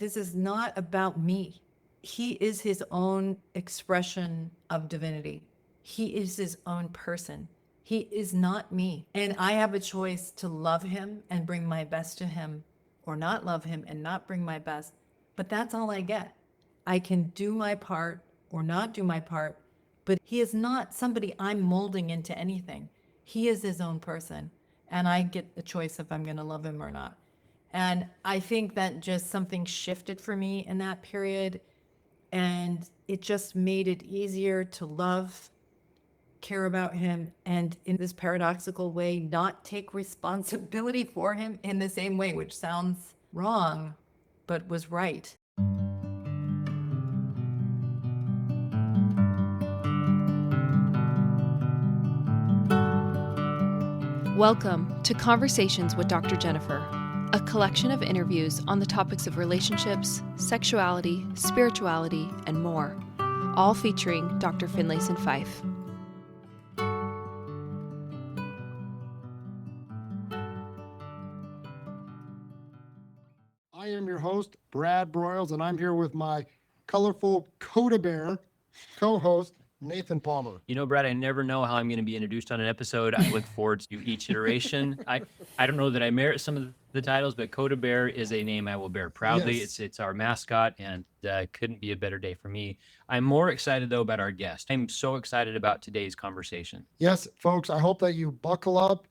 This is not about me. He is his own expression of divinity. He is his own person. He is not me. And I have a choice to love him and bring my best to him, or not love him and not bring my best. But that's all I get. I can do my part or not do my part, but he is not somebody I'm molding into anything. He is his own person. And I get the choice if I'm going to love him or not. And I think that just something shifted for me in that period. And it just made it easier to love, care about him, and in this paradoxical way, not take responsibility for him in the same way, which sounds wrong, but was right. Welcome to Conversations with Dr. Jennifer, a collection of interviews on the topics of relationships, sexuality, spirituality, and more, all featuring Dr. Finlayson-Fife. I am your host, Brad Broyles, and I'm here with my colorful Coda Bear co-host, Nathan Palmer. You know, Brad, I never know how I'm going to be introduced on an episode. I look forward to each iteration. I don't know that I merit some of the titles, but Coda Bear is a name I will bear proudly. Yes. It's our mascot, and couldn't be a better day for me. I'm more excited, though, about our guest. I'm so excited about today's conversation. Yes, folks, I hope that you buckle up,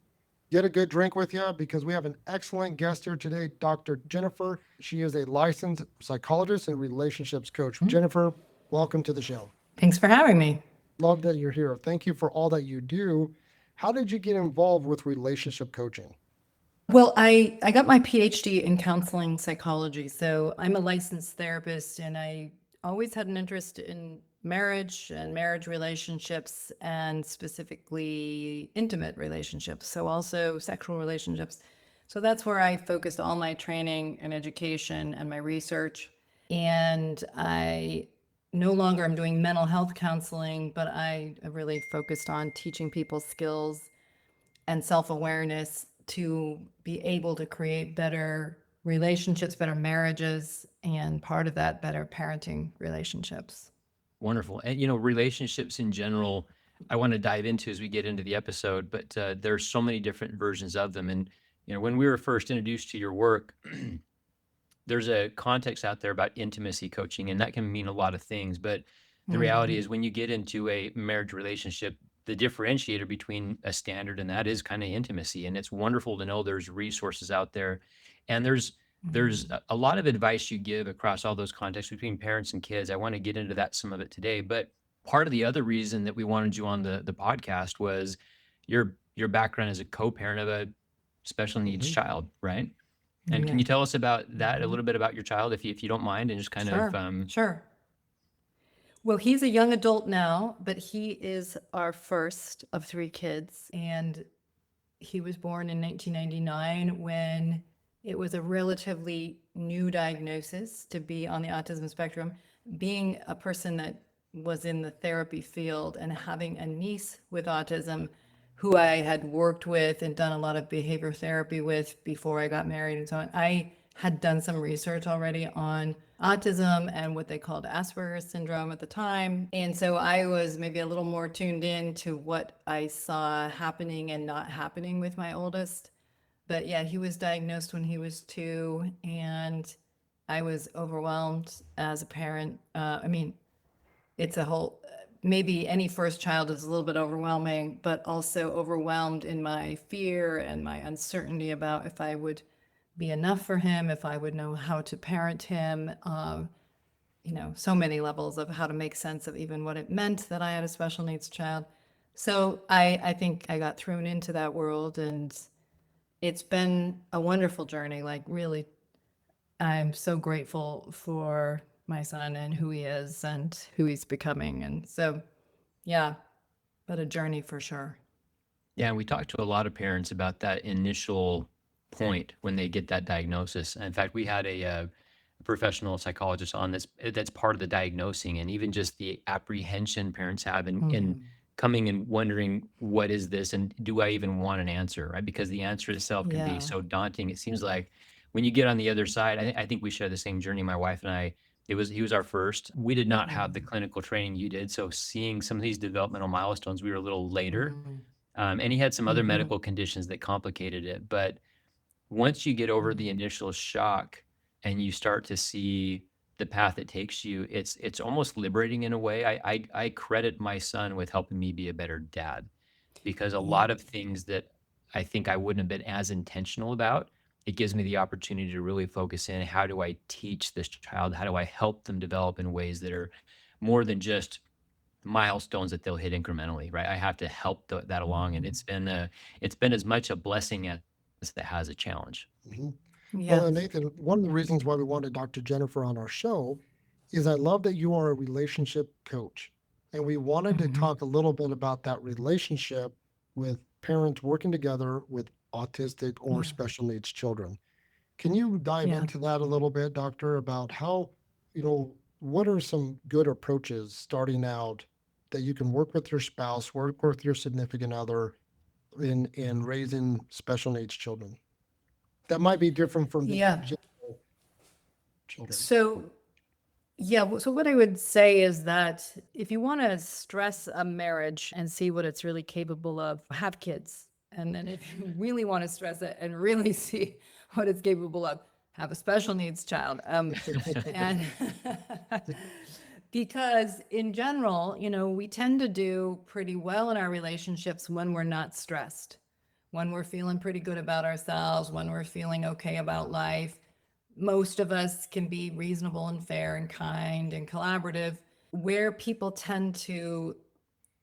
get a good drink with you, because we have an excellent guest here today, Dr. Jennifer. She is a licensed psychologist and relationships coach. Jennifer, welcome to the show. Thanks for having me. Love that you're here. Thank you for all that you do. How did you get involved with relationship coaching? Well, I got my PhD in counseling psychology. So I'm a licensed therapist, and I always had an interest in marriage and marriage relationships, and specifically intimate relationships. So also sexual relationships. So that's where I focused all my training and education and my research. And I no longer am doing mental health counseling, but I really focused on teaching people skills and self-awareness to be able to create better relationships, better marriages, and part of that, better parenting relationships. Wonderful. And, you know, relationships in general, I want to dive into as we get into the episode, but there's so many different versions of them. And, you know, when we were first introduced to your work, there's a context out there about intimacy coaching, and that can mean a lot of things. But the reality is, when you get into a marriage relationship, the differentiator between a standard and that is kind of intimacy. And it's wonderful to know there's resources out there, and there's a lot of advice you give across all those contexts between parents and kids. I want to get into that, some of it today. But part of the other reason that we wanted you on the podcast was your background as a co-parent of a special needs child, right? And can you tell us about that, a little bit about your child, if you don't mind, and just kind of Sure. Well, he's a young adult now, but he is our first of three kids. And he was born in 1999 when it was a relatively new diagnosis to be on the autism spectrum. Being a person that was in the therapy field and having a niece with autism who I had worked with and done a lot of behavior therapy with before I got married and so on, I had done some research already on autism and what they called Asperger's syndrome at the time. And so I was maybe a little more tuned in to what I saw happening and not happening with my oldest. But yeah, he was diagnosed when he was 2, and I was overwhelmed as a parent. It's a whole, maybe any first child is a little bit overwhelming, but also overwhelmed in my fear and my uncertainty about if I would be enough for him, if I would know how to parent him. So many levels of how to make sense of even what it meant that I had a special needs child. So I think I got thrown into that world, and it's been a wonderful journey. Like, really, I'm so grateful for my son and who he is and who he's becoming. And so, yeah, but a journey for sure. Yeah, and we talked to a lot of parents about that initial point when they get that diagnosis. In fact, we had a professional psychologist on this. That's part of the diagnosing, and even just the apprehension parents have in coming and wondering, what is this, and do I even want an answer, right? Because the answer itself can be so daunting. It seems like when you get on the other side, I think we share the same journey, my wife and I. He was our first. We did not have the clinical training you did, so seeing some of these developmental milestones, we were a little later. And he had some other medical conditions that complicated it. But once you get over the initial shock and you start to see the path it takes you, it's almost liberating in a way. I credit my son with helping me be a better dad, because a lot of things that I think I wouldn't have been as intentional about, it gives me the opportunity to really focus in. How do I teach this child? How do I help them develop in ways that are more than just milestones that they'll hit incrementally, right? I have to help that along, and it's been as much a blessing as it has a challenge. Mhm. Yeah. Well, and Nathan, one of the reasons why we wanted Dr. Jennifer on our show is I love that you are a relationship coach. And we wanted to talk a little bit about that relationship with parents working together with autistic or special needs children. Can you dive Yeah. into that a little bit, Doctor, about how, what are some good approaches starting out that you can work with your spouse, work with your significant other in raising special needs children? That might be different from the Yeah. general children. So, so what I would say is that if you want to stress a marriage and see what it's really capable of, have kids. And then if you really want to stress it and really see what it's capable of, have a special needs child. And because in general, we tend to do pretty well in our relationships when we're not stressed, when we're feeling pretty good about ourselves, when we're feeling okay about life. Most of us can be reasonable and fair and kind and collaborative. Where people tend to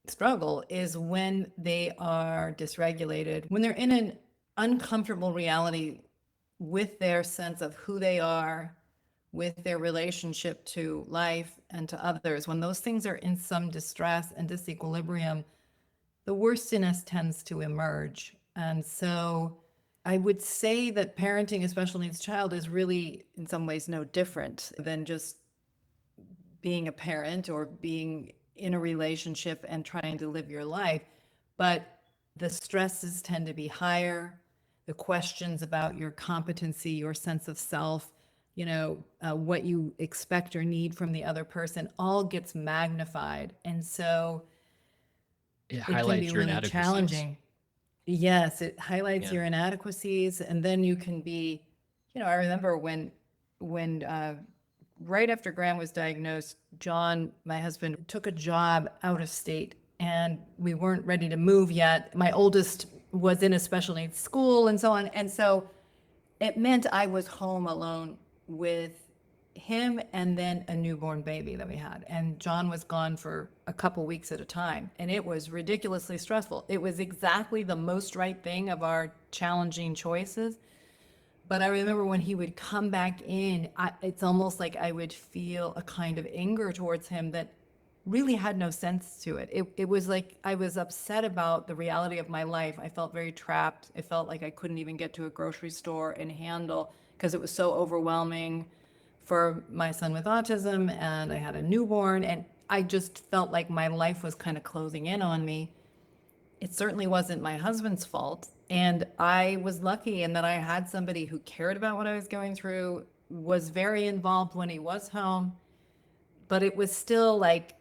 struggle is when they are dysregulated, when they're in an uncomfortable reality with their sense of who they are, with their relationship to life and to others. When those things are in some distress and disequilibrium, the worst in us tends to emerge. And so I would say that parenting a special needs child is really, in some ways, no different than just being a parent or being in a relationship and trying to live your life. But the stresses tend to be higher. The questions about your competency, your sense of self, what you expect or need from the other person all gets magnified. And so It it can be highlights your really inadequacies. challenging. Yes, it highlights Yeah. your inadequacies, and then you can be, I remember when right after Graham was diagnosed, John, my husband, took a job out of state, and we weren't ready to move yet. My oldest was in a special needs school and so on, and so it meant I was home alone with him and then a newborn baby that we had. And John was gone for a couple weeks at a time. And it was ridiculously stressful. It was exactly the most right thing of our challenging choices. But I remember when he would come back in, it's almost like I would feel a kind of anger towards him that really had no sense to it. It was like I was upset about the reality of my life. I felt very trapped. I felt like I couldn't even get to a grocery store and handle, because it was so overwhelming for my son with autism, and I had a newborn, and I just felt like my life was kind of closing in on me. It certainly wasn't my husband's fault. And I was lucky in that I had somebody who cared about what I was going through, was very involved when he was home. But it was still like,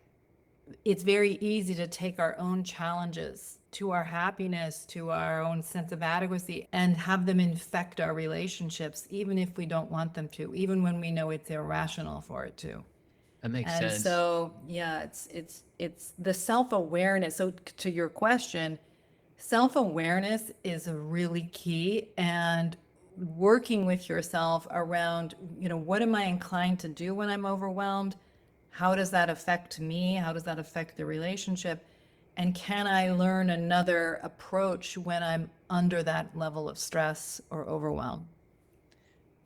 it's very easy to take our own challenges to our happiness, to our own sense of adequacy, and have them infect our relationships, even if we don't want them to, even when we know it's irrational for it to. That makes And sense. so, yeah, it's the self-awareness. So to your question, self-awareness is a really key, and working with yourself around, what am I inclined to do when I'm overwhelmed? How does that affect me? How does that affect the relationship? And can I learn another approach when I'm under that level of stress or overwhelm?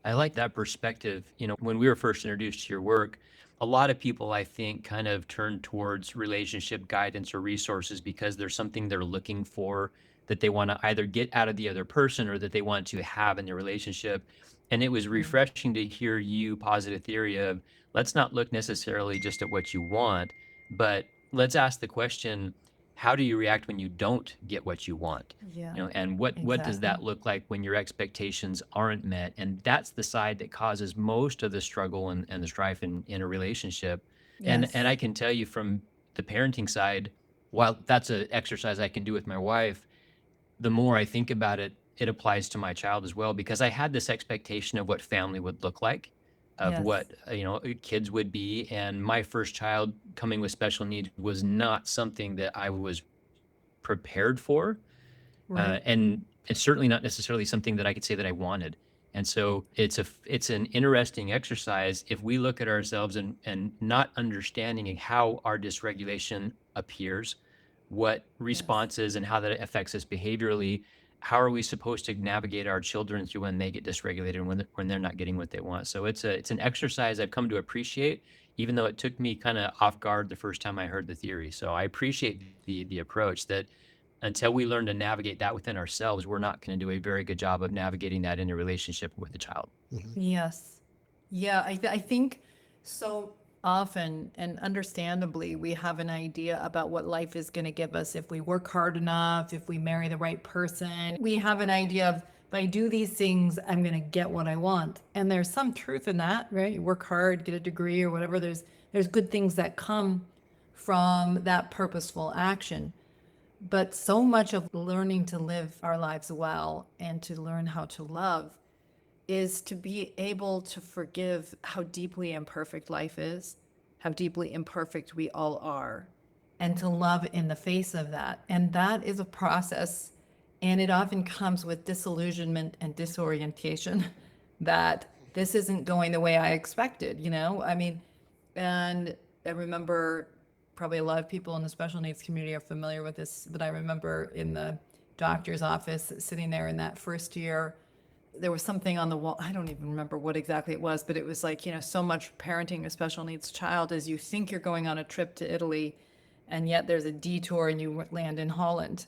I like that perspective. When we were first introduced to your work, a lot of people, I think, kind of turn towards relationship guidance or resources because there's something they're looking for that they want to either get out of the other person or that they want to have in their relationship. And it was refreshing to hear you posit a theory of, let's not look necessarily just at what you want, but let's ask the question, how do you react when you don't get what you want? Yeah. And what does that Exactly. look like when your expectations aren't met? And that's the side that causes most of the struggle and the strife in a relationship. And Yes. I can tell you from the parenting side, while that's an exercise I can do with my wife, the more I think about it, it applies to my child as well, because I had this expectation of what family would look like, of Yes. what, kids would be. And my first child coming with special needs was not something that I was prepared for. Right. And it's certainly not necessarily something that I could say that I wanted. And so it's an interesting exercise if we look at ourselves and not understanding how our dysregulation appears, what Yes. responses and how that affects us behaviorally. How are we supposed to navigate our children through when they get dysregulated and when they're not getting what they want? So it's an exercise I've come to appreciate, even though it took me kind of off guard the first time I heard the theory. So I appreciate the approach that until we learn to navigate that within ourselves, we're not going to do a very good job of navigating that in a relationship with a child. Mhm. Yes. Yeah, I think so often and understandably, we have an idea about what life is going to give us if we work hard enough, if we marry the right person. We have an idea of if I do these things, I'm going to get what I want. And there's some truth in that, right? You work hard, get a degree or whatever. There's good things that come from that purposeful action. But so much of learning to live our lives well and to learn how to love is to be able to forgive how deeply imperfect life is, how deeply imperfect we all are, and to love in the face of that. And that is a process, and it often comes with disillusionment and disorientation that this isn't going the way I expected, you know? I mean, and I remember probably a lot of people in the special needs community are familiar with this, but I remember in the doctor's office sitting there in that first year, there was something on the wall. I don't even remember what exactly it was, but it was like, so much parenting a special needs child is you think you're going on a trip to Italy, and yet there's a detour and you land in Holland.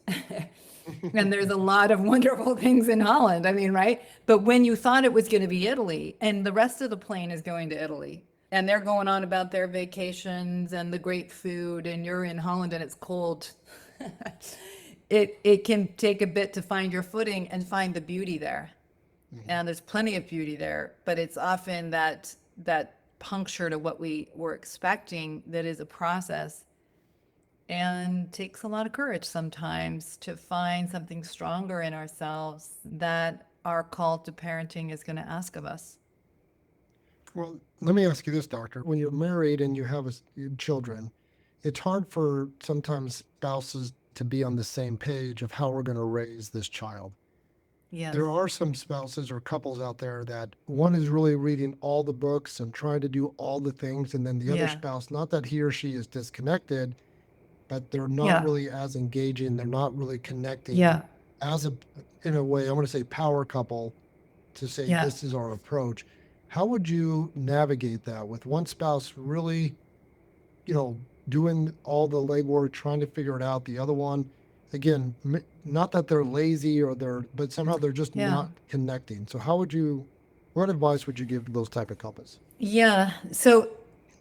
And there's a lot of wonderful things in Holland. I mean, right? But when you thought it was going to be Italy, and the rest of the plane is going to Italy, and they're going on about their vacations and the great food, and you're in Holland and it's cold. It can take a bit to find your footing and find the beauty there. And there's plenty of beauty there, but it's often that puncture to what we were expecting that is a process and takes a lot of courage sometimes to find something stronger in ourselves that our call to parenting is going to ask of us. Well, let me ask you this, doctor. When you're married and you have children, it's hard for sometimes spouses to be on the same page of how we're going to raise this child. Yes. There are some spouses or couples out there that one is really reading all the books and trying to do all the things, and then the other Yeah. spouse, not that he or she is disconnected, but they're not Yeah. really as engaging. They're not really connecting Yeah. as in a way, I want to say power couple to say Yeah. this is our approach. How would you navigate that with one spouse really, doing all the legwork, trying to figure it out, the other one, again, not that they're lazy but somehow they're just Yeah. not connecting. So what advice would you give those type of couples? Yeah. So,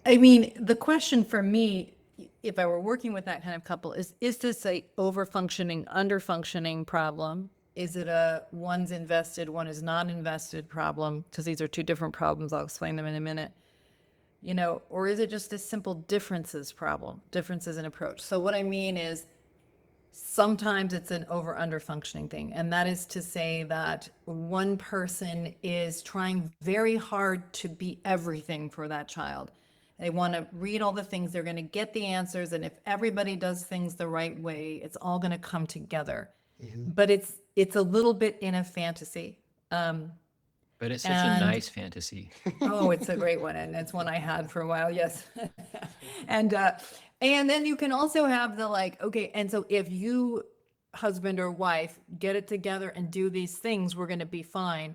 I mean, the question for me, if I were working with that kind of couple, is this a over-functioning, under-functioning problem? Is it a one's invested, one is not invested problem? Because these are two different problems. I'll explain them in a minute. Or is it just a simple differences problem, differences in approach? So what I mean is sometimes it's an over under functioning thing. And that is to say that one person is trying very hard to be everything for that child. They want to read all the things, they're going to get the answers. And if everybody does things the right way, it's all going to come together. But it's a little bit in a fantasy. But it's such a And nice fantasy. oh, it's a great one, and it's one I had for a while. Yes, and then you can also have the like, okay, and so if you, husband or wife, get it together and do these things, we're going to be fine.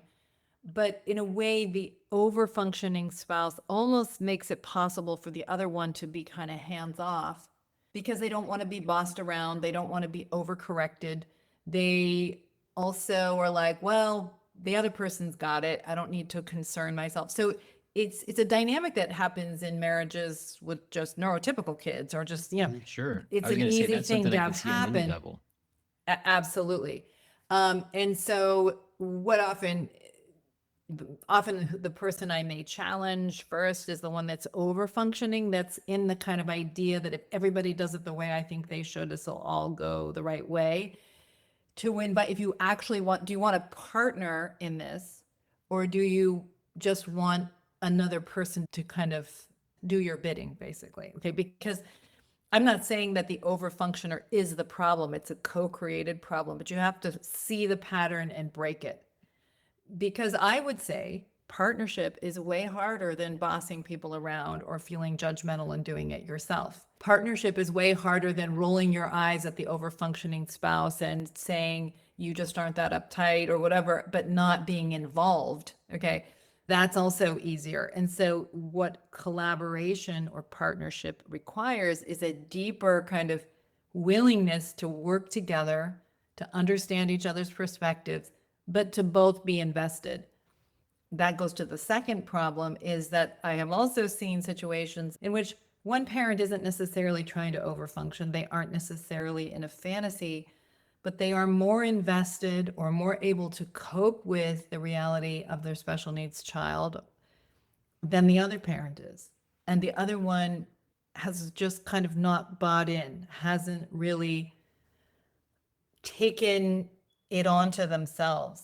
But in a way, the over functioning spouse almost makes it possible for the other one to be kind of hands off because they don't want to be bossed around. They don't want to be overcorrected. They also are like, well, the other person's got it. I don't need to concern myself. So it's a dynamic that happens in marriages with just neurotypical kids, or just, Sure. it's I was an going to say easy that's thing something to I have could see on any happen. level. Absolutely. And so what often the person I may challenge first is the one that's over functioning, that's in the kind of idea that if everybody does it the way I think they should, this will all go the right way. To win, but if you actually do you want a partner in this, or do you just want another person to kind of do your bidding, basically? Okay, because I'm not saying that the overfunctioner is the problem. It's a co-created problem, but you have to see the pattern and break it. Because I would say partnership is way harder than bossing people around or feeling judgmental and doing it yourself. Partnership is way harder than rolling your eyes at the overfunctioning spouse and saying you just aren't that uptight or whatever, but not being involved. Okay. That's also easier. And so, what collaboration or partnership requires is a deeper kind of willingness to work together, to understand each other's perspectives, but to both be invested. That goes to the second problem, is that I have also seen situations in which one parent isn't necessarily trying to overfunction. They aren't necessarily in a fantasy, but they are more invested or more able to cope with the reality of their special needs child than the other parent is. And the other one has just kind of not bought in, hasn't really taken it onto themselves.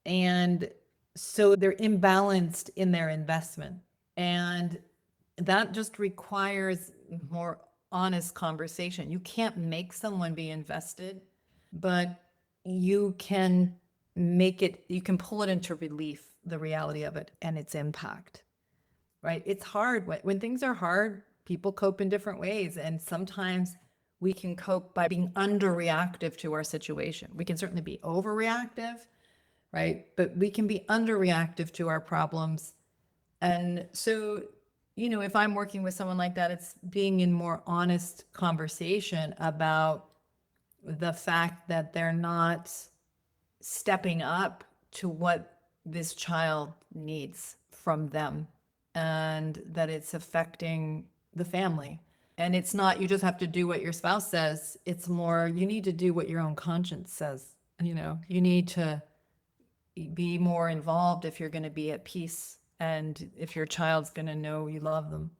And so they're imbalanced in their investment. And that just requires more honest conversation. You can't make someone be invested, but you can you can pull it into relief, the reality of it and its impact, right? It's hard. When things are hard, people cope in different ways. And sometimes we can cope by being underreactive to our situation. We can certainly be overreactive, right? But we can be underreactive to our problems. And so, if I'm working with someone like that, it's being in more honest conversation about the fact that they're not stepping up to what this child needs from them, and that it's affecting the family. And it's not, you just have to do what your spouse says. It's more, you need to do what your own conscience says. You need to be more involved if you're going to be at peace, and if your child's going to know you love them.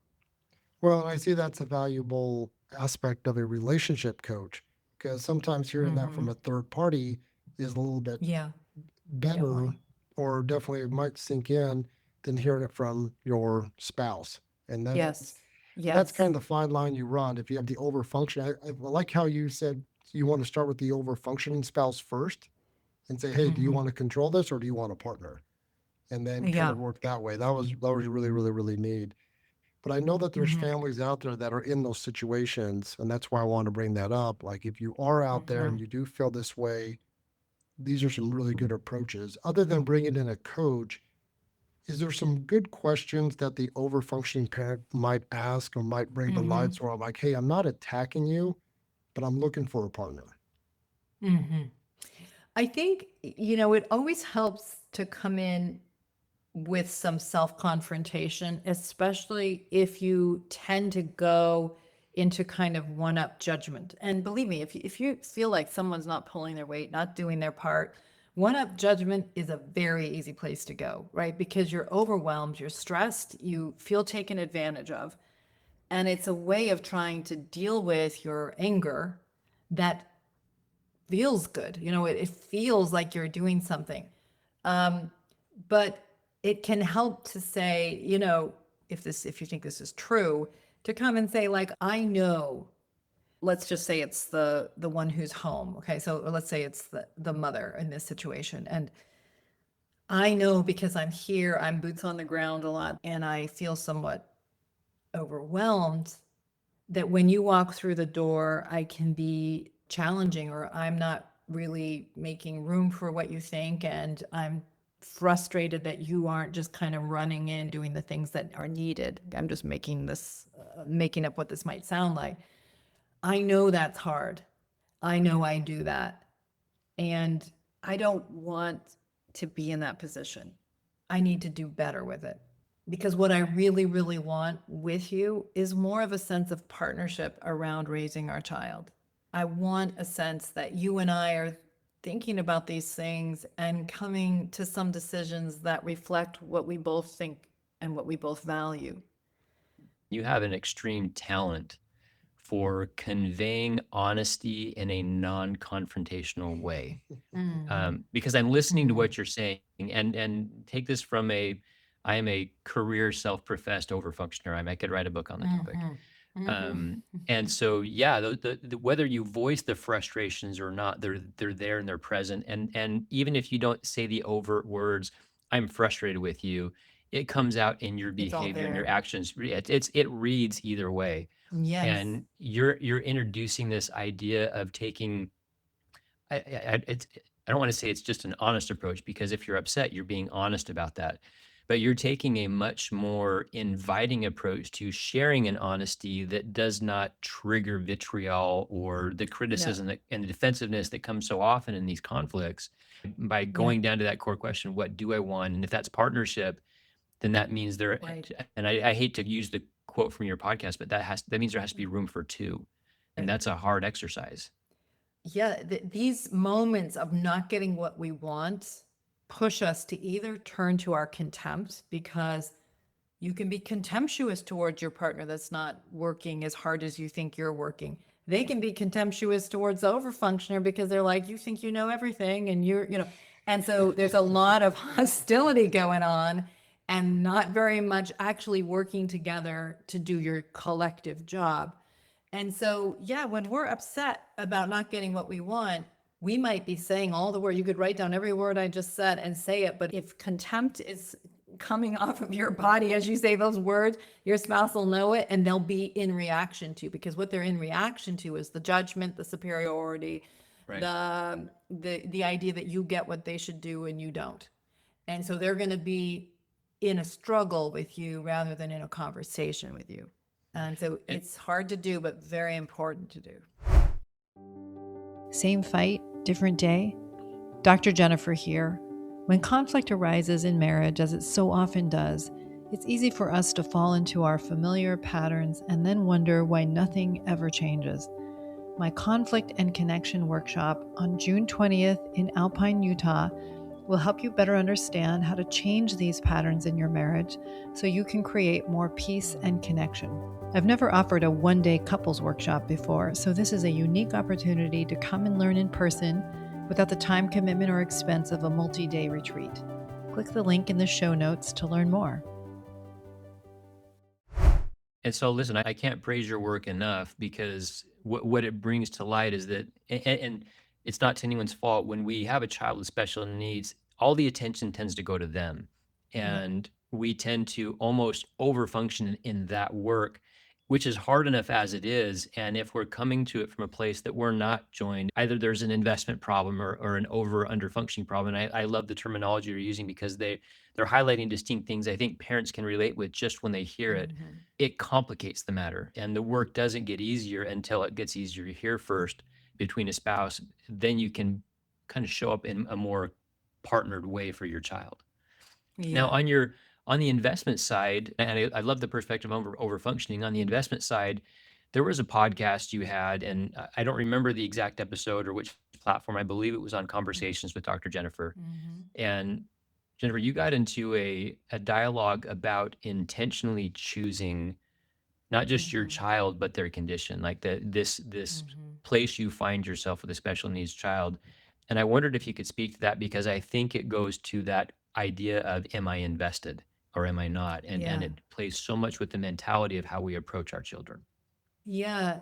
Well, I see that's a valuable aspect of a relationship coach, because sometimes hearing that from a third party is a little bit Yeah. better, Definitely. or definitely it might sink in, than hearing it from your spouse. And Yes. that's Yes. kind of the fine line you run. If you have the overfunction, I like how you said you want to start with the overfunctioning spouse first and say, hey, do you want to control this, or do you want a partner? And then kind Yeah. of work that way. That was really, really, really neat. But I know that there's families out there that are in those situations, and that's why I want to bring that up. Like, if you are out there and you do feel this way, these are some really good approaches. Other than bringing in a coach, is there some good questions that the overfunctioning parent might ask or might bring to light? So I'm like, hey, I'm not attacking you, but I'm looking for a partner. I think, it always helps to come in with some self-confrontation, especially if you tend to go into kind of one-up judgment. And believe me, if you feel like someone's not pulling their weight, not doing their part, one-up judgment is a very easy place to go, right? Because you're overwhelmed, you're stressed, you feel taken advantage of. And it's a way of trying to deal with your anger that feels good. It feels like you're doing something. But it can help to say, if you think this is true, to come and say, like, I know, let's just say it's the one who's home. Okay. So let's say it's the mother in this situation. And I know, because I'm here, I'm boots on the ground a lot, and I feel somewhat overwhelmed, that when you walk through the door, I can be challenging, or I'm not really making room for what you think. And I'm frustrated that you aren't just kind of running in, doing the things that are needed. I'm just making up what this might sound like. I know that's hard. I know I do that. And I don't want to be in that position. I need to do better with it. Because what I really, really want with you is more of a sense of partnership around raising our child. I want a sense that you and I are thinking about these things and coming to some decisions that reflect what we both think and what we both value. You have an extreme talent for conveying honesty in a non-confrontational way. Because I'm listening to what you're saying, and take this from I am a career self-professed overfunctioner. I could write a book on the topic. And so, yeah, the whether you voice the frustrations or not, they're there and they're present. And even if you don't say the overt words, "I'm frustrated with you," it comes out in your It's all behavior and your there. actions. It reads either way. Yes. And you're introducing this idea of taking I don't want to say it's just an honest approach, because if you're upset, you're being honest about that. But you're taking a much more inviting approach to sharing an honesty that does not trigger vitriol or the No. criticism and the defensiveness that comes so often in these conflicts. By Yeah. going down to that core question, what do I want? And if that's partnership, then that means Right. and I hate to use the quote from your podcast, but that means there has to be room for two. And that's a hard exercise. Yeah, these moments of not getting what we want push us to either turn to our contempt, because you can be contemptuous towards your partner that's not working as hard as you think you're working. They can be contemptuous towards the overfunctioner because they're like, you think you know everything and and so there's a lot of hostility going on and not very much actually working together to do your collective job. And so, yeah, when we're upset about not getting what we want, we might be saying all the word. You could write down every word I just said and say it. But if contempt is coming off of your body as you say those words, your spouse will know it and they'll be in reaction to, because what they're in reaction to is the judgment, the superiority, Right. the idea that you get what they should do and you don't. And so they're going to be in a struggle with you rather than in a conversation with you. And so it's hard to do, but very important to do. Same fight, different day. Dr. Jennifer here. When conflict arises in marriage, as it so often does, it's easy for us to fall into our familiar patterns and then wonder why nothing ever changes. My Conflict and Connection workshop on June 20th in Alpine, Utah, will help you better understand how to change these patterns in your marriage so you can create more peace and connection. I've never offered a one-day couples workshop before, so this is a unique opportunity to come and learn in person without the time commitment or expense of a multi-day retreat. Click the link in the show notes to learn more. And so, listen, I can't praise your work enough, because what it brings to light is that, and it's not to anyone's fault, when we have a child with special needs, all the attention tends to go to them. And we tend to almost overfunction in that work, which is hard enough as it is. And if we're coming to it from a place that we're not joined, either there's an investment problem or an over under functioning problem. And I love the terminology you're using, because they're highlighting distinct things I think parents can relate with just when they hear it. It complicates the matter, and the work doesn't get easier until it gets easier here first between a spouse. Then you can kind of show up in a more partnered way for your child. Now, on the investment side, and I love the perspective of over functioning. On the investment side, there was a podcast you had, and I don't remember the exact episode or which platform. I believe it was on Conversations with Dr. Jennifer. And Jennifer, you got into a dialogue about intentionally choosing not just your child, but their condition, like this place you find yourself with a special needs child. And I wondered if you could speak to that, because I think it goes to that idea of, am I invested or am I not? And it plays so much with the mentality of how we approach our children. Yeah.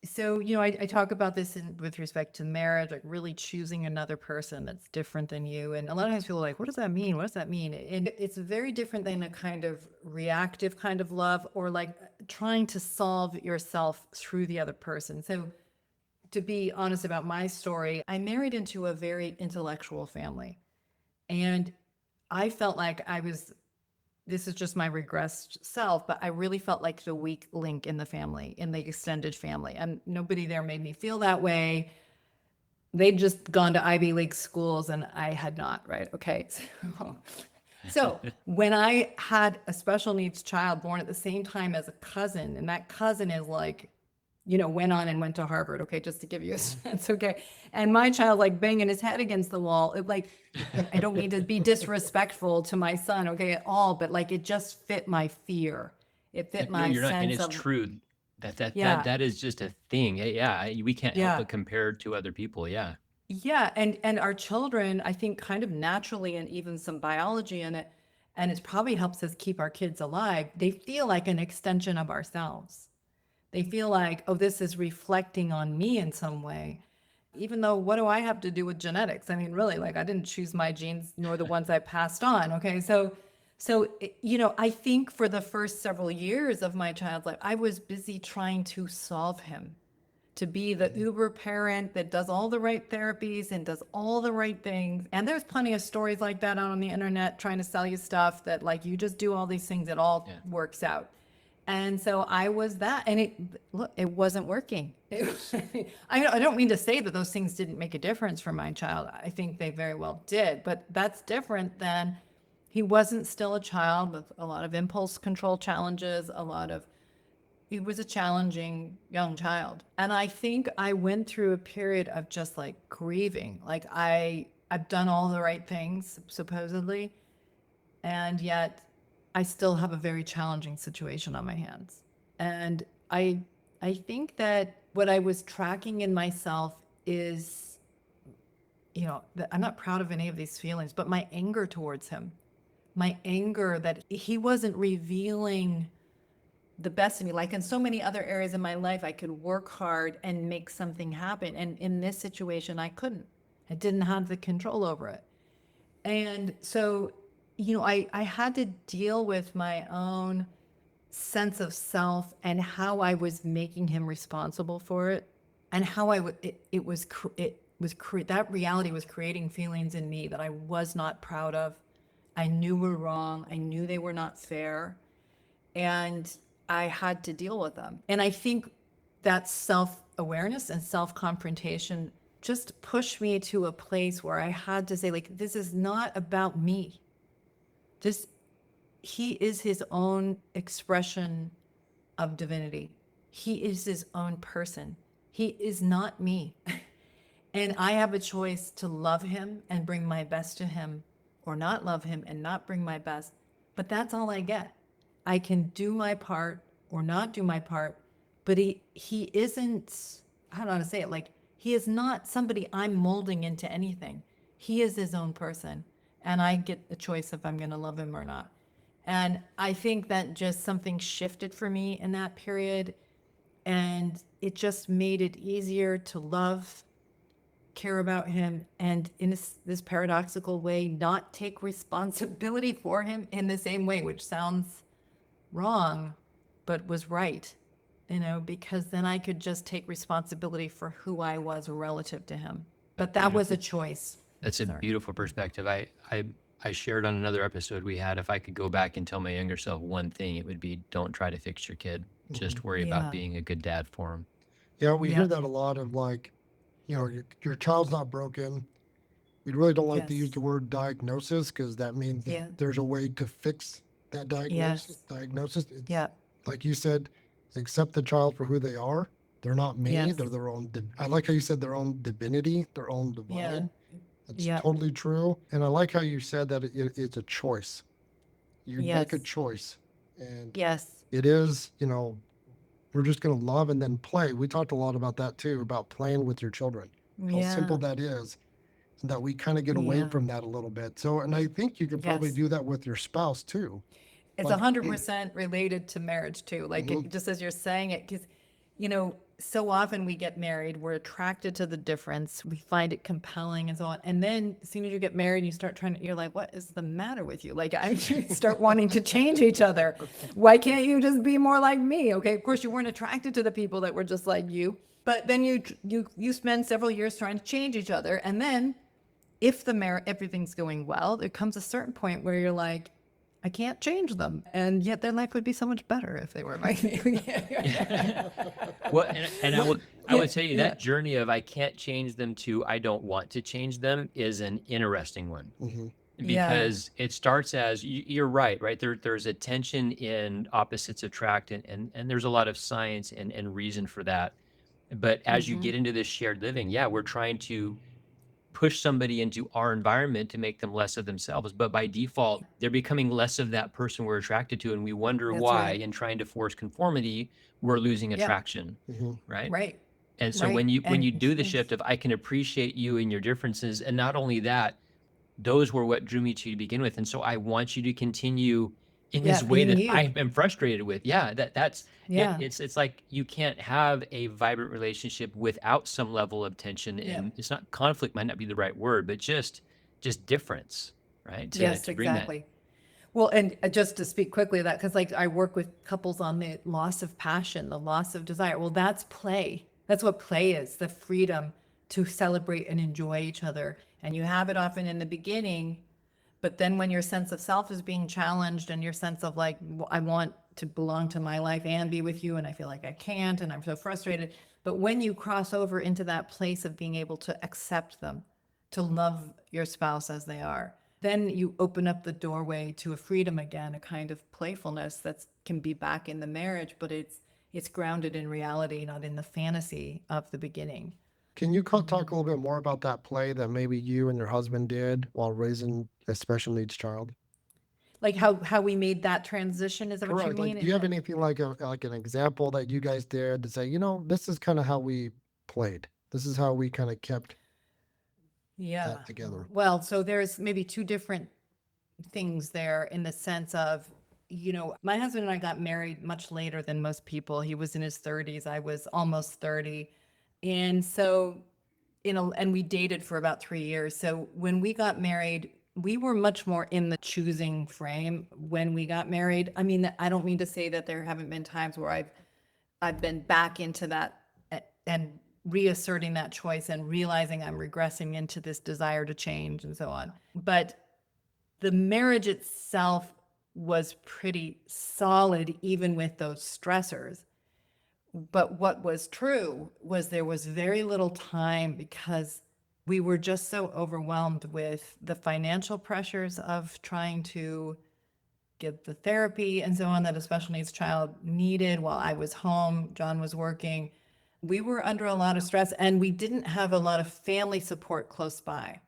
So, I talk about this with respect to marriage, like really choosing another person that's different than you. And a lot of times people are like, what does that mean? What does that mean? And it's very different than a kind of reactive kind of love, or like trying to solve yourself through the other person. So to be honest about my story, I married into a very intellectual family. And I felt like this is just my regressed self, but I really felt like the weak link in the family, in the extended family. And nobody there made me feel that way. They'd just gone to Ivy League schools and I had not, right? Okay. So So when I had a special needs child born at the same time as a cousin, and that cousin is like, went on and went to Harvard, okay, just to give you a sense, okay? And my child like banging his head against the wall, I don't mean to be disrespectful to my son, okay, at all, but like it just fit my fear. It fit No, my you're not, and sense it's of, true. That yeah, that is just a thing. Yeah, we can't help yeah. but compare to other people. Yeah. Yeah, and our children, I think, kind of naturally, and even some biology in it, and it probably helps us keep our kids alive. They feel like an extension of ourselves. They feel like, oh, this is reflecting on me in some way. Even though, what do I have to do with genetics? I mean, really, like I didn't choose my genes, nor the ones I passed on. Okay, I think for the first several years of my child's life, I was busy trying to solve him, to be the uber parent that does all the right therapies and does all the right things. And there's plenty of stories like that out on the internet trying to sell you stuff that like you just do all these things, it all Yeah. works out. And so I was that, and it wasn't working. I don't mean to say that those things didn't make a difference for my child. I think they very well did, but that's different than he wasn't still a child with a lot of impulse control challenges, he was a challenging young child. And I think I went through a period of just like grieving. Like I've done all the right things, supposedly, and yet I still have a very challenging situation on my hands. And I think that what I was tracking in myself is, that I'm not proud of any of these feelings, but my anger towards him, my anger that he wasn't revealing the best in me. Like in so many other areas in my life, I could work hard and make something happen. And in this situation, I couldn't. I didn't have the control over it. And so, I had to deal with my own sense of self and how I was making him responsible for it, and how that reality was creating feelings in me that I was not proud of. I knew were wrong. I knew they were not fair. And I had to deal with them. And I think that self-awareness and self-confrontation just pushed me to a place where I had to say, like, this is not about me. He is his own expression of divinity. He is his own person. He is not me. And I have a choice to love him and bring my best to him, or not love him and not bring my best. But that's all I get. I can do my part or not do my part, but he isn't, I don't know how to say it, like he is not somebody I'm molding into anything. He is his own person, and I get the choice if I'm going to love him or not. And I think that just something shifted for me in that period, and it just made it easier to love, care about him, and in this paradoxical way, not take responsibility for him in the same way, which sounds wrong, but was right, because then I could just take responsibility for who I was relative to him. But that was a choice. That's a beautiful perspective. I shared on another episode we had, if I could go back and tell my younger self one thing, it would be don't try to fix your kid. Just worry Yeah. about being a good dad for him. Yeah, we Yeah. hear that a lot of like, your child's not broken. We really don't like to use Yes. the word diagnosis because that means Yeah. there's a way to fix that diagnosis. It's, Yeah. like you said, accept the child for who they are. They're not me. Yes. They're their own. I like how you said their own divinity, their own divine. Yeah. That's Yeah. totally true. And I like how you said that it's a choice. You make a Yes. choice, and Yes. it is, we're just going to love and then play. We talked a lot about that too, about playing with your children. How Yeah. simple that is, and that we kind of get away Yeah. from that a little bit. So, and I think you could probably Yes. do that with your spouse too. It's Like- 100% related to marriage too. Like Mhm. just as you're saying it, because so often we get married, we're attracted to the difference, we find it compelling and so on. And then as soon as you get married, you start you're like, what is the matter with you? Like I start wanting to change each other. Why can't you just be more like me? Okay, of course you weren't attracted to the people that were just like you, but then you spend several years trying to change each other, and then if everything's going well, there comes a certain point where you're like, I can't change them, and yet their life would be so much better if they were like me. Well, and I would tell you Yeah. that journey of I can't change them to I don't want to change them is an interesting one. Mhm. Yeah. because it starts as you're right. There's a tension in opposites attract, and there's a lot of science and reason for that. But as you Hmm. get into this shared living, yeah, we're trying to push somebody into our environment to make them less of themselves. But by default, they're becoming less of that person we're attracted to. And we wonder That's why, right. in trying to force conformity, we're losing Yeah. attraction. Mhm. Right. Right. And so Right. when And you do the yes. shift of I can appreciate you and your differences, and not only that, those were what drew me to you to begin with. And so I want you to continue in Yeah. this way Being that you. I am frustrated with. Yeah, that's it. Yeah. It's like you can't have a vibrant relationship without some level of tension. Yeah. And it's not conflict, might not be the right word, but just difference, right? Yes, To bring that. exactly. Well, and just to speak quickly of that, because like I work with couples on the loss of passion, the loss of desire. Well, that's play. That's what play is, the freedom to celebrate and enjoy each other. And you have it often in the beginning, but then when your sense of self is being challenged and your sense of like, I want to belong to my life and be with you, and I feel like I can't, and I'm so frustrated. But when you cross over into that place of being able to accept them, to love your spouse as they are, then you open up the doorway to a freedom again, a kind of playfulness that can be back in the marriage, but it's grounded in reality, not in the fantasy of the beginning. Can you talk a little bit more about that play that maybe you and your husband did while raising a special needs child? Like how we made that transition, is that what you Correct. mean? Like, do you have anything like an example that you guys did to say, this is kind of how we played. This is how we kind of kept Yeah. that together. Well, so there's maybe two different things there in the sense of, my husband and I got married much later than most people. He was in his 30s. I was almost 30. And so, and we dated for about 3 years. So when we got married, we were much more in the choosing frame when we got married. I mean, I don't mean to say that there haven't been times where I've been back into that and reasserting that choice and realizing I'm regressing into this desire to change and so on. But the marriage itself was pretty solid, even with those stressors. But what was true was there was very little time because we were just so overwhelmed with the financial pressures of trying to get the therapy and so on that a special needs child needed while I was home. John was working. We were under a lot of stress and we didn't have a lot of family support close by.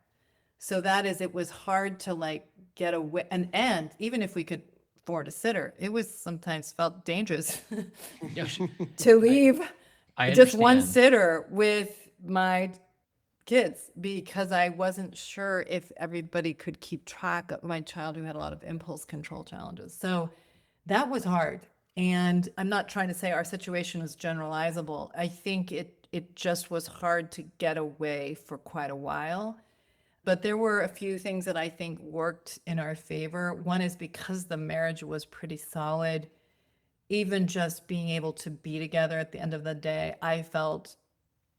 So it was hard to like get away. And even if we could afford a sitter, it was sometimes felt dangerous Yeah, to leave I just one understand. sitter with my kids because I wasn't sure if everybody could keep track of my child who had a lot of impulse control challenges. So that was hard. And I'm not trying to say our situation is generalizable. I think it just was hard to get away for quite a while. But there were a few things that I think worked in our favor. One is because the marriage was pretty solid, even just being able to be together at the end of the day, I felt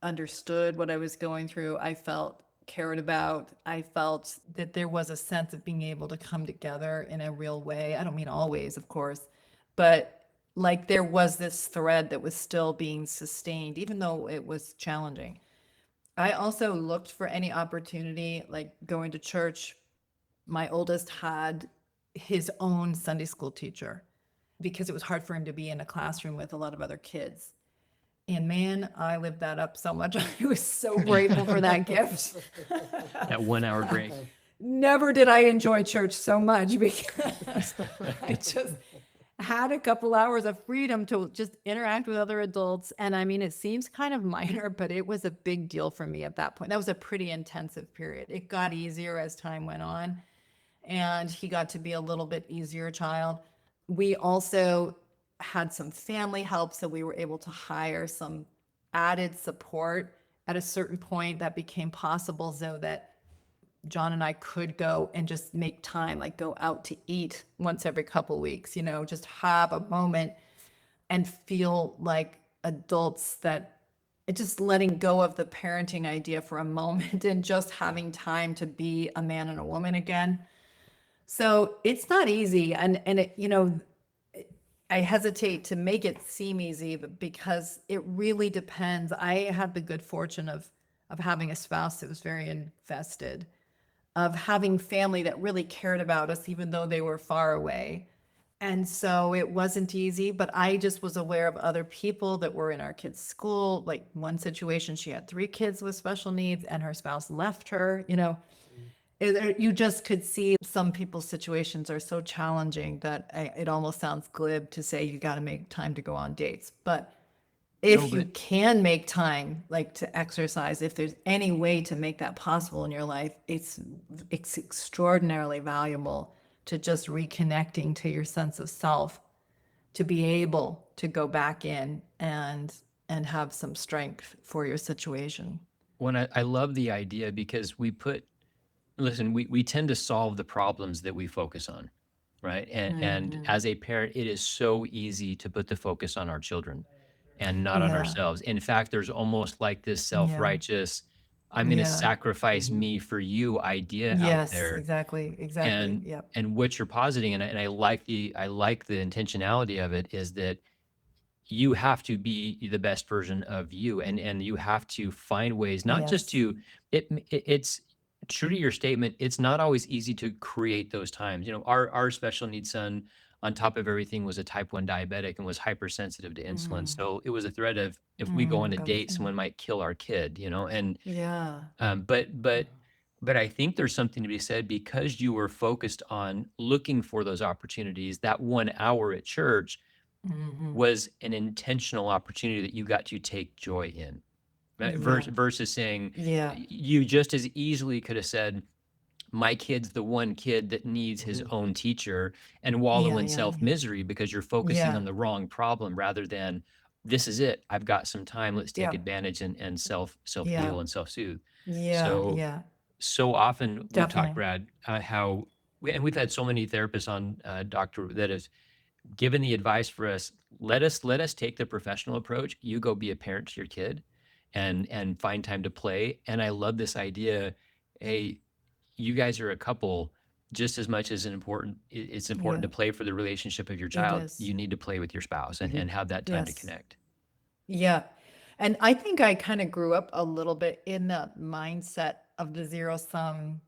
understood what I was going through. I felt cared about. I felt that there was a sense of being able to come together in a real way. I don't mean always, of course, but like there was this thread that was still being sustained, even though it was challenging. I also looked for any opportunity, like going to church. My oldest had his own Sunday school teacher because it was hard for him to be in a classroom with a lot of other kids. And man, I lived that up so much. I was so grateful for that gift. That 1 hour break. Never did I enjoy church so much because I just had a couple hours of freedom to just interact with other adults. And I mean, it seems kind of minor, but it was a big deal for me at that point. That was a pretty intensive period. It got easier as time went on, and he got to be a little bit easier child. We also had some family help, so we were able to hire some added support at a certain point that became possible so that John and I could go and just make time, like go out to eat once every couple weeks, just have a moment and feel like adults that just letting go of the parenting idea for a moment and just having time to be a man and a woman again. So it's not easy. And I hesitate to make it seem easy because it really depends. I had the good fortune of having a spouse that was very invested. of having family that really cared about us, even though they were far away. And so it wasn't easy, but I just was aware of other people that were in our kids' school. Like one situation, she had 3 kids with special needs and her spouse left her, you just could see some people's situations are so challenging that it almost sounds glib to say you got to make time to go on dates. But No, if you but can make time, like to exercise, if there's any way to make that possible in your life, it's extraordinarily valuable to just reconnecting to your sense of self, to be able to go back in and have some strength for your situation. when I love the idea because listen, we tend to solve the problems that we focus on, right? And as a parent, it is so easy to put the focus on our children and not on Yeah. ourselves. In fact, there's almost like this Yeah. self-righteous, I'm going to Yeah. sacrifice me for you idea out Yes, there. exactly. Exactly. And Yep. what you're positing, and I like the intentionality of it, is that you have to be the best version of you, and you have to find ways not just Yes. to it's true to your statement, it's not always easy to create those times. Our special needs son, on top of everything, was a type 1 diabetic and was hypersensitive to insulin. So it was a threat of, if we go on a Gosh. date, someone might kill our kid, and Yeah. but I think there's something to be said, because you were focused on looking for those opportunities. That 1 hour at church Hmm. was an intentional opportunity that you got to take joy in, right? Yeah. Versus saying, Yeah. you just as easily could have said, my kid's the one kid that needs his own teacher, and wallow Yeah. in Yeah. self misery because you're focusing Yeah. on the wrong problem, rather than, this is it, I've got some time, let's take Yeah. advantage and self Yeah. heal and self soothe. Yeah. So Yeah. so often we've talked, Definitely. Brad, and we've had so many therapists on, doctor, that has given the advice for us. Let us take the professional approach. You go be a parent to your kid, and find time to play. And I love this idea. Hey, you guys are a couple. Just as much as it's important Yeah. to play for the relationship of your It child, is. you need to play with your spouse, and have that time to Yes. connect. Yeah. And I think I kind of grew up a little bit in the mindset of the zero sum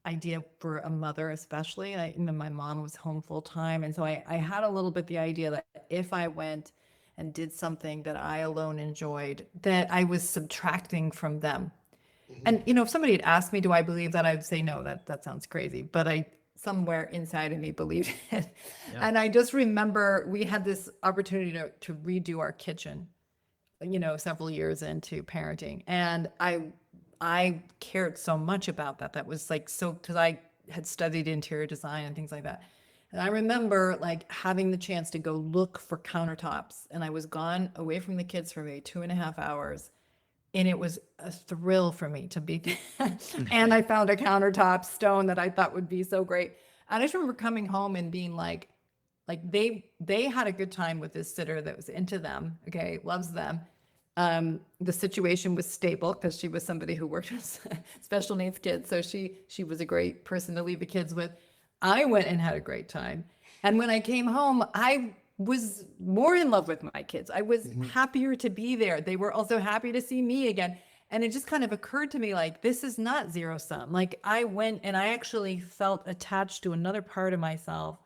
idea for a mother, especially. My mom was home full time. And so I had a little bit the idea that if I went and did something that I alone enjoyed, that I was subtracting from them. And, if somebody had asked me, do I believe that? I'd say, no, that sounds crazy. But I, somewhere inside of me, believed it. Yeah. And I just remember we had this opportunity to redo our kitchen, several years into parenting. And I cared so much about that. That was like, so, because I had studied interior design and things like that. And I remember like having the chance to go look for countertops. And I was gone away from the kids for maybe 2.5 hours. And it was a thrill for me to be. And I found a countertop stone that I thought would be so great. And I just remember coming home and being like they had a good time with this sitter that was into them. Okay, loves them. The situation was stable because she was somebody who worked with special needs kids, so she was a great person to leave the kids with. I went and had a great time, and when I came home, I was more in love with my kids. I was happier to be there. They were also happy to see me again. And it just kind of occurred to me like, this is not zero sum. Like I went and I actually felt attached to another part of myself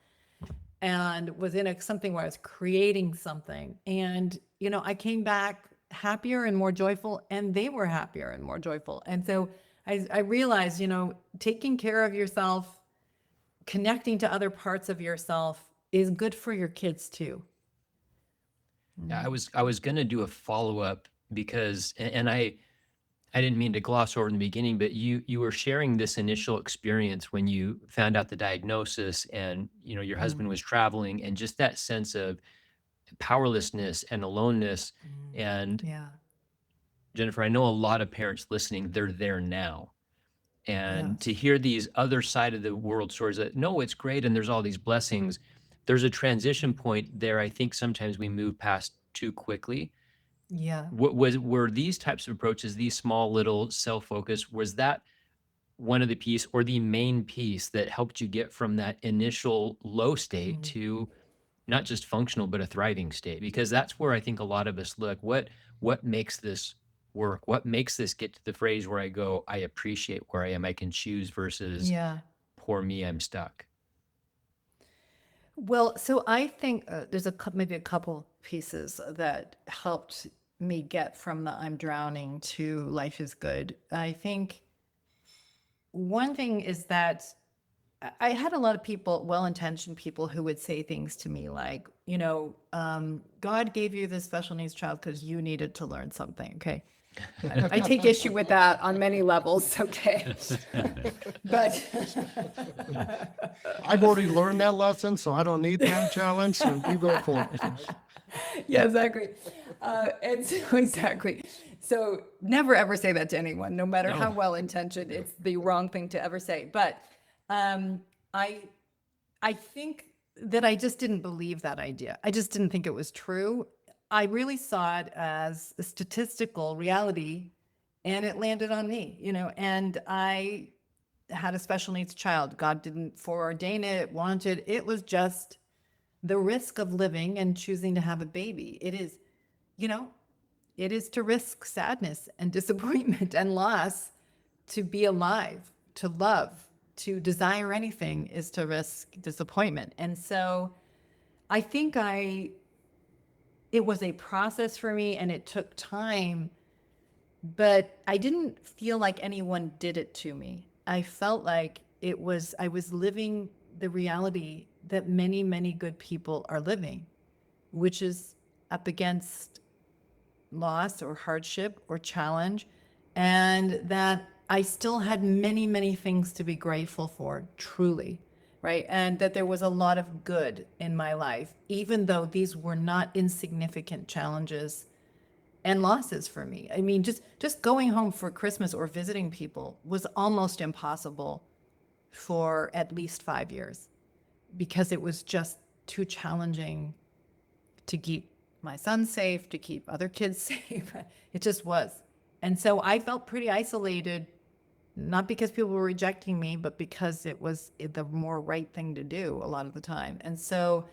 and was in something where I was creating something. And, I came back happier and more joyful, and they were happier and more joyful. And so I realized, taking care of yourself, connecting to other parts of yourself is good for your kids too. Yeah, I was gonna do a follow-up, because and I didn't mean to gloss over in the beginning, but you were sharing this initial experience when you found out the diagnosis, and your husband was traveling, and just that sense of powerlessness and aloneness. And Yeah. Jennifer, I know a lot of parents listening, they're there now. And to Yes. hear these other side of the world stories that, no, it's great and there's all these blessings, there's a transition point there. I think sometimes we move past too quickly. Yeah. Were these types of approaches, these small little self-focus, was that one of the piece or the main piece that helped you get from that initial low state to not just functional but a thriving state? Because that's where I think a lot of us look, what makes this work? What makes this get to the phrase where I go, I appreciate where I am, I can choose versus Yeah. poor me, I'm stuck? Well, so I think there's maybe a couple pieces that helped me get from the I'm drowning to life is good. I think one thing is that I had a lot of people, well-intentioned people, who would say things to me like, God gave you this special needs child because you needed to learn something. Okay. I take issue with that on many levels. Okay. But I've already learned that lesson, so I don't need that challenge. So you go for it. yeah, exactly. And so exactly. So never ever say that to anyone, no matter how No. well intentioned. It's the wrong thing to ever say. But I I think that I just didn't believe that idea. I just didn't think it was true. I really saw it as a statistical reality, and it landed on me, and I had a special needs child. God didn't foreordain it, wanted it. Was just the risk of living and choosing to have a baby. You know, it is to risk sadness and disappointment and loss to be alive, to love, to desire anything is to risk disappointment. And so I think it was a process for me and it took time, but I didn't feel like anyone did it to me. I felt like I was living the reality that many, many good people are living, which is up against loss or hardship or challenge, and that I still had many, many things to be grateful for, truly, right? And that there was a lot of good in my life, even though these were not insignificant challenges and losses for me. I mean, just going home for Christmas or visiting people was almost impossible for at least 5 years because it was just too challenging to keep my son safe, to keep other kids safe. It just was. And so I felt pretty isolated, not because people were rejecting me, but because it was the more right thing to do a lot of the time. And so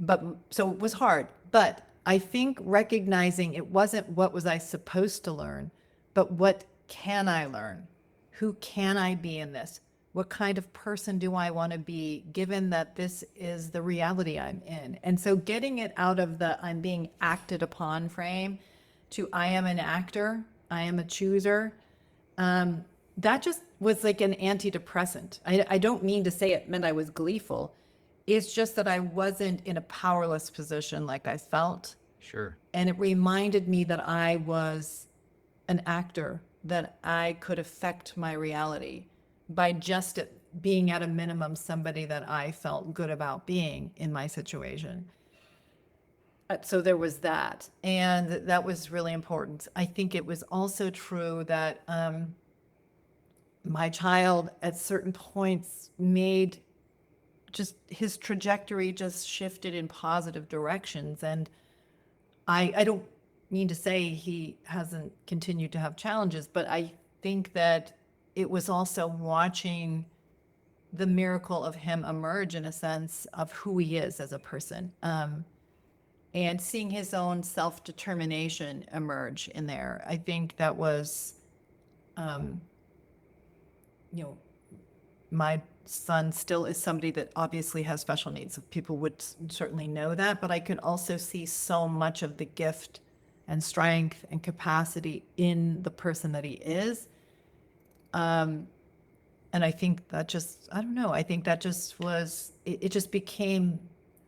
it was hard. But I think recognizing it wasn't what was I supposed to learn, but what can I learn? Who can I be in this? What kind of person do I want to be, given that this is the reality I'm in? And so getting it out of the I'm being acted upon frame to I am an actor, I am a chooser, that just was like an antidepressant. I don't mean to say it meant I was gleeful. It's just that I wasn't in a powerless position like I felt. Sure. And it reminded me that I was an actor, that I could affect my reality by just being at a minimum somebody that I felt good about being in my situation. So there was that. And that was really important. I think it was also true that my child at certain points made just his trajectory just shifted in positive directions. And I don't mean to say he hasn't continued to have challenges, but I think that it was also watching the miracle of him emerge in a sense of who he is as a person, and seeing his own self-determination emerge in there. I think that was, my son still is somebody that obviously has special needs. People would certainly know that, but I could also see so much of the gift and strength and capacity in the person that he is. And I think that just, I don't know, I think that just was, it just became,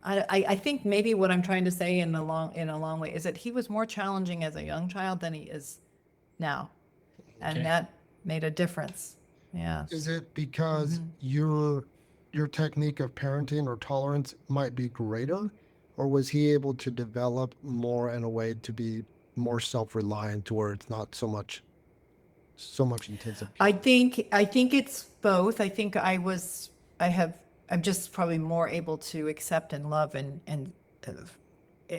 I think maybe what I'm trying to say in a long way is that he was more challenging as a young child than he is now. And Okay. that made a difference. Yeah. Is it because your technique of parenting or tolerance might be greater, or was he able to develop more in a way to be more self-reliant, to where it's not so much intensive? I think it's both. I think I'm just probably more able to accept and love and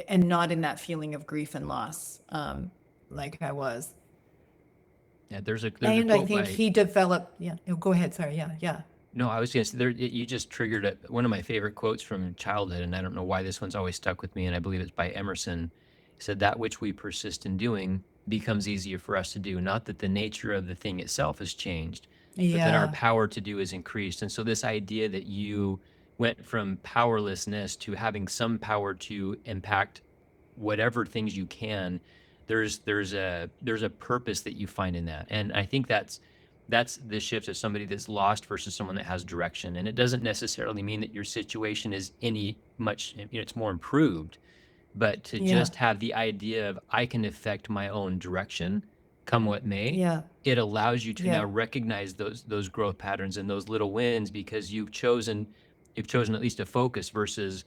not in that feeling of grief and loss, like I was. Yeah, there's a And I quote think by, he developed, yeah, go ahead, sorry, yeah. no, I was going to say, you just triggered one of my favorite quotes from childhood, and I don't know why this one's always stuck with me, and I believe it's by Emerson. He said, "That which we persist in doing becomes easier for us to do. Not that the nature of the thing itself has changed, but that our Yeah. power to do is increased. And so this idea that you went from powerlessness to having some power to impact whatever things you can, there's a purpose that you find in that. And I think that's the shift of somebody that's lost versus someone that has direction. And it doesn't necessarily mean that your situation is any much, it's more improved, but to Yeah. just have the idea of I can affect my own direction, come what may, Yeah. it allows you to Yeah. now recognize those growth patterns and those little wins because you've chosen at least a focus versus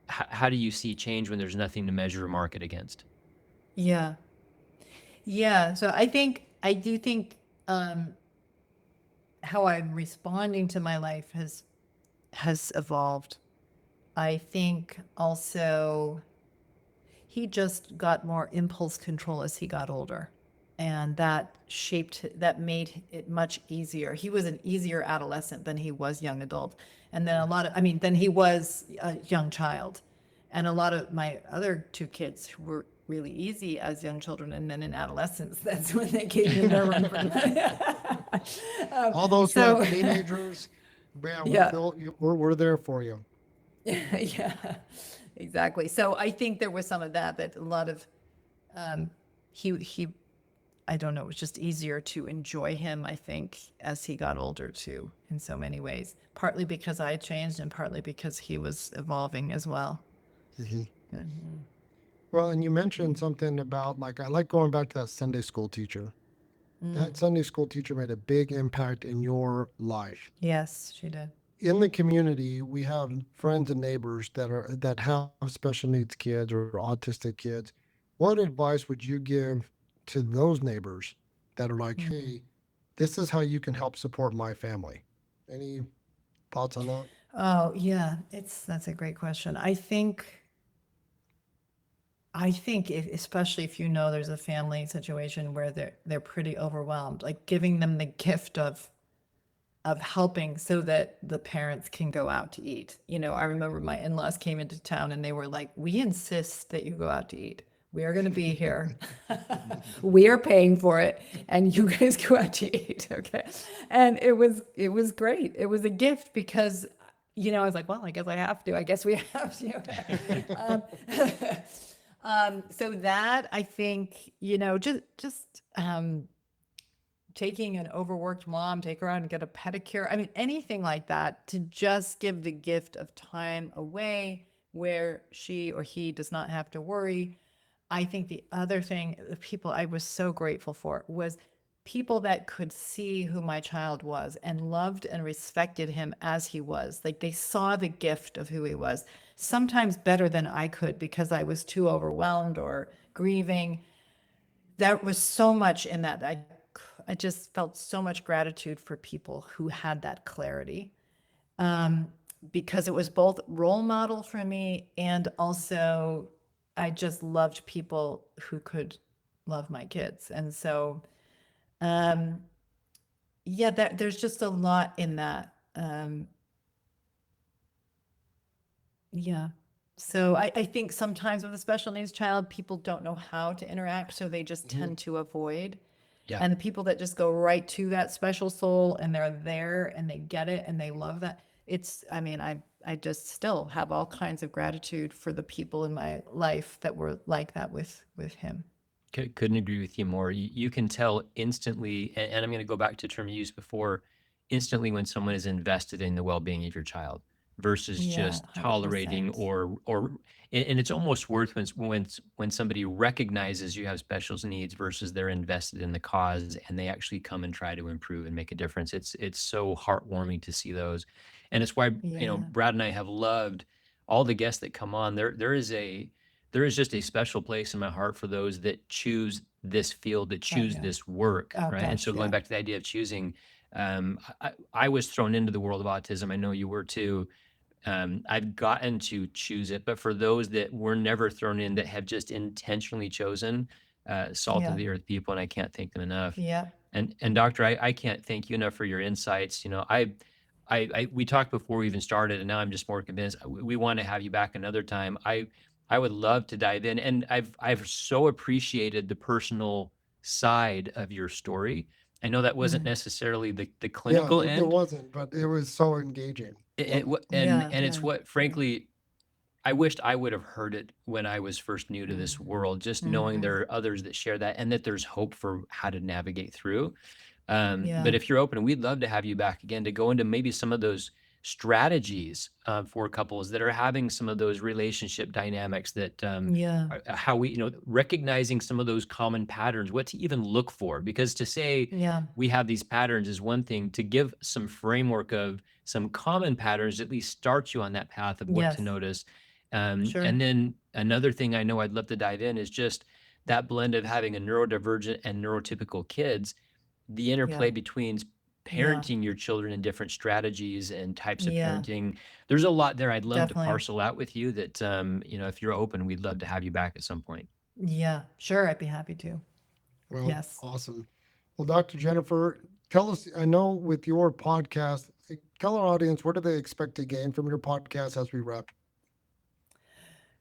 how do you see change when there's nothing to measure or mark it against? Yeah. Yeah. So I do think how I'm responding to my life has evolved. I think also he just got more impulse control as he got older. And that made it much easier. He was an easier adolescent than he was young adult. And then than he was a young child. And a lot of my other two kids were really easy as young children. And then in adolescence, that's when they gave him their run for the All those so, teenagers, man, yeah. we're there for you. Yeah, exactly. So I think there was some of that a lot of he I don't know, it was just easier to enjoy him, I think, as he got older too, in so many ways. Partly because I changed and partly because he was evolving as well. Mhm. Mhm. Well, and you mentioned something about like I like going back to that Sunday school teacher. That Sunday school teacher made a big impact in your life. Yes, she did. In the community, we have friends and neighbors that have special needs kids or autistic kids. What advice would you give to those neighbors that are like, hey, this is how you can help support my family? Any thoughts on that? Oh, yeah, that's a great question. I think especially if you know there's a family situation where they're pretty overwhelmed, like giving them the gift of helping so that the parents can go out to eat. I remember my in-laws came into town and they were like, "We insist that you go out to eat. We are going to be here. We are paying for it, and you guys go out to eat." Okay, and it was great. It was a gift because I was like, "Well, I guess I have to. I guess we have to." So that I think just taking an overworked mom, take her out and get a pedicure. I mean, anything like that to just give the gift of time away where she or he does not have to worry. I think the other thing, the people I was so grateful for was people that could see who my child was and loved and respected him as he was. Like they saw the gift of who he was, sometimes better than I could because I was too overwhelmed or grieving. There was so much in that. I just felt so much gratitude for people who had that clarity, because it was both role model for me and also I just loved people who could love my kids. And so, um, yeah, there's just a lot in that. Yeah. So I think sometimes with a special needs child, people don't know how to interact, so they just tend to avoid. Yeah. And the people that just go right to that special soul and they're there and they get it and they love that. I just still have all kinds of gratitude for the people in my life that were like that with him. Couldn't agree with you more. You can tell instantly, and I'm going to go back to a term you used before, instantly when someone is invested in the well-being of your child versus Yeah, just tolerating 100%. and it's almost worth when somebody recognizes you have special needs versus they're invested in the cause and they actually come and try to improve and make a difference. It's so heartwarming to see those, and it's why Yeah. Brad and I have loved all the guests that come on. There is just a special place in my heart for those that choose this field, that Oh choose yeah. this work, Oh right? And gosh, so going yeah. back to the idea of choosing, I was thrown into the world of autism. I know you were too. I've gotten to choose it, but for those that were never thrown in, that have just intentionally chosen, salt of Yeah. the earth people, and I can't thank them enough. Yeah. And doctor, I can't thank you enough for your insights. We talked before we even started, and now I'm just more convinced we want to have you back another time. I would love to dive in, and I've so appreciated the personal side of your story. I know that wasn't necessarily the Yeah, clinical it end. wasn't, but it was so engaging. Yep. And it's what, frankly, I wished I would have heard it when I was first new to this world, just knowing there are others that share that and that there's hope for how to navigate through. But Yeah. if you're open, we'd love to have you back again to go into maybe some of those strategies for couples that are having some of those relationship dynamics that Yeah. how we, recognizing some of those common patterns, what to even look for. Because to say Yeah. we have these patterns is one thing, to give some framework of some common patterns, at least start you on that path of what to Yes. notice. Sure. And then another thing I know I'd love to dive in is just that blend of having a neurodivergent and neurotypical kids, the Yeah. interplay between Yeah. parenting your children and different strategies and types of Yeah. parenting. There's a lot there I'd love to Definitely. parcel out with you that, if you're open, we'd love to have you back at some point. Yeah. Sure. I'd be happy to. Well, Yes. awesome. Well, Dr. Jennifer, tell us, I know with your podcast, tell our audience, what do they expect to gain from your podcast as we wrap?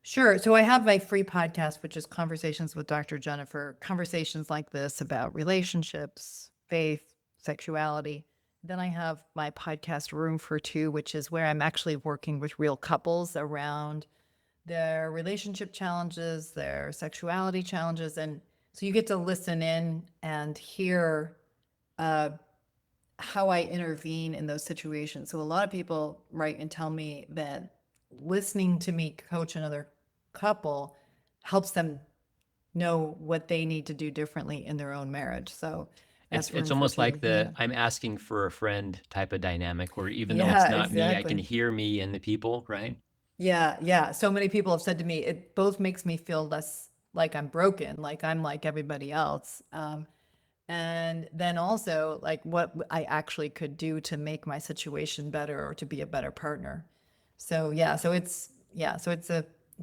Sure. So I have my free podcast, which is Conversations with Dr. Jennifer, conversations like this about relationships, faith, sexuality. Then I have my podcast Room for Two, which is where I'm actually working with real couples around their relationship challenges, their sexuality challenges. And so you get to listen in and hear uh, how I intervene in those situations. So a lot of people write and tell me that listening to me coach another couple helps them know what they need to do differently in their own marriage. So It's that's it's Room for almost like Two. Yeah. the I'm asking for a friend type of dynamic, where even though it's Yeah, not me, I can exactly. hear me and the people, right? Yeah, yeah. So many people have said to me, it both makes me feel less like I'm broken, like I'm like everybody else. And then also like what I actually could do to make my situation better or to be a better partner. So yeah, so it's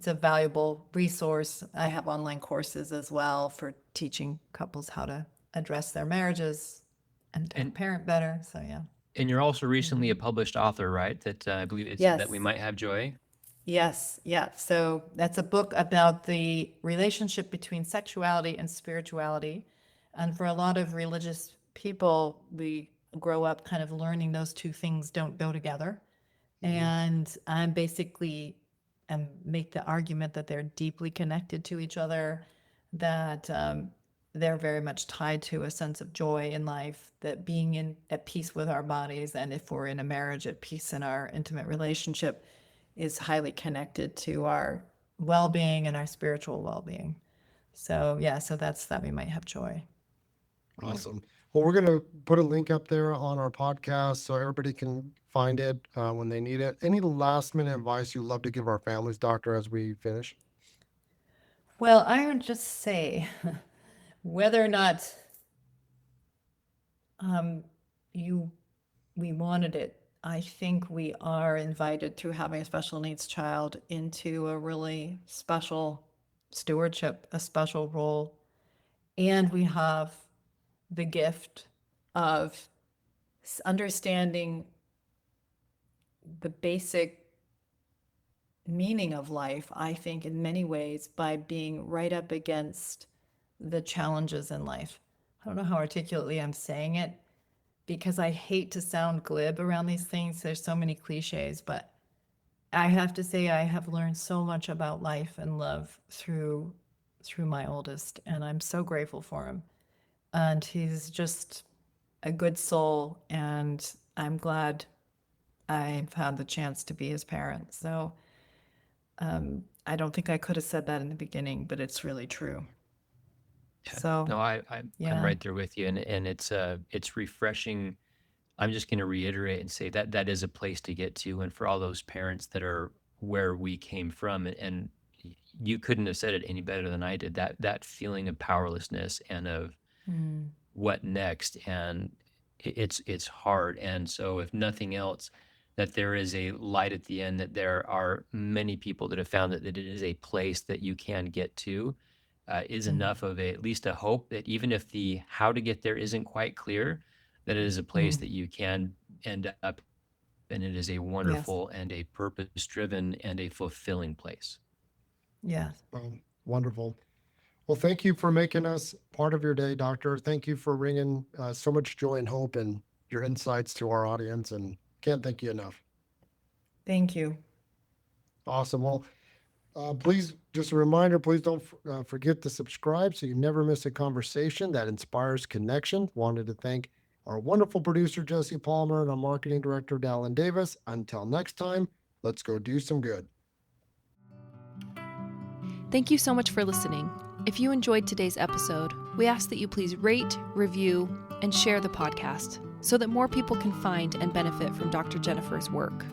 a valuable resource. I have online courses as well for teaching couples how to address their marriages and to And parent better. So yeah. and you're also recently a published author, right? That I believe it's that we Yes. might have joy. Yes, yeah. So that's a book about the relationship between sexuality and spirituality. And for a lot of religious people, we grow up kind of learning those two things don't go together. And I'm basically and make the argument that they're deeply connected to each other, that they're very much tied to a sense of joy in life, that being in at peace with our bodies, and if we're in a marriage, at peace in our intimate relationship, is highly connected to our well-being and our spiritual well-being. So yeah, so that's that we might have joy. Awesome. Well, we're going to put a link up there on our podcast so everybody can find it when they need it. Any last minute advice you'd love to give our families, doctor, as we finish? Well, I would just say whether or not you we wanted it, I think we are invited through having a special needs child into a really special stewardship, a special role. And we have the gift of understanding the basic meaning of life, I think, in many ways, by being right up against the challenges in life. I don't know how articulately I'm saying it because I hate to sound glib around these things. There's so many cliches, but I have to say I have learned so much about life and love through my oldest, and I'm so grateful for him. And he's just a good soul, and I'm glad I had the chance to be his parent. So I don't think I could have said that in the beginning, but it's really true. Yeah. So No, I'm yeah, right there with you, and it's refreshing. I'm just going to reiterate and say that that is a place to get to, and for all those parents that are where we came from, and you couldn't have said it any better than I did. That feeling of powerlessness and of what next, and it's hard. And so, if nothing else, that there is a light at the end. That there are many people that have found that it is a place that you can get to. Is enough of at least a hope that even if the how to get there isn't quite clear, that it is a place that you can end up, and it is a yes, wonderful and a purpose driven and a fulfilling place. yes. Wonderful. Well, thank you for making us part of your day, Doctor. Thank you for bringing so much joy and hope and your insights to our audience, and can't thank you enough. Thank you. Awesome. Well, please, just a reminder, please don't forget to subscribe so you never miss a conversation that inspires connection. Wanted to thank our wonderful producer, Jesse Palmer, and our marketing director, Dallin Davis. Until next time, let's go do some good. Thank you so much for listening. If you enjoyed today's episode, we ask that you please rate, review, and share the podcast so that more people can find and benefit from Dr. Jennifer's work.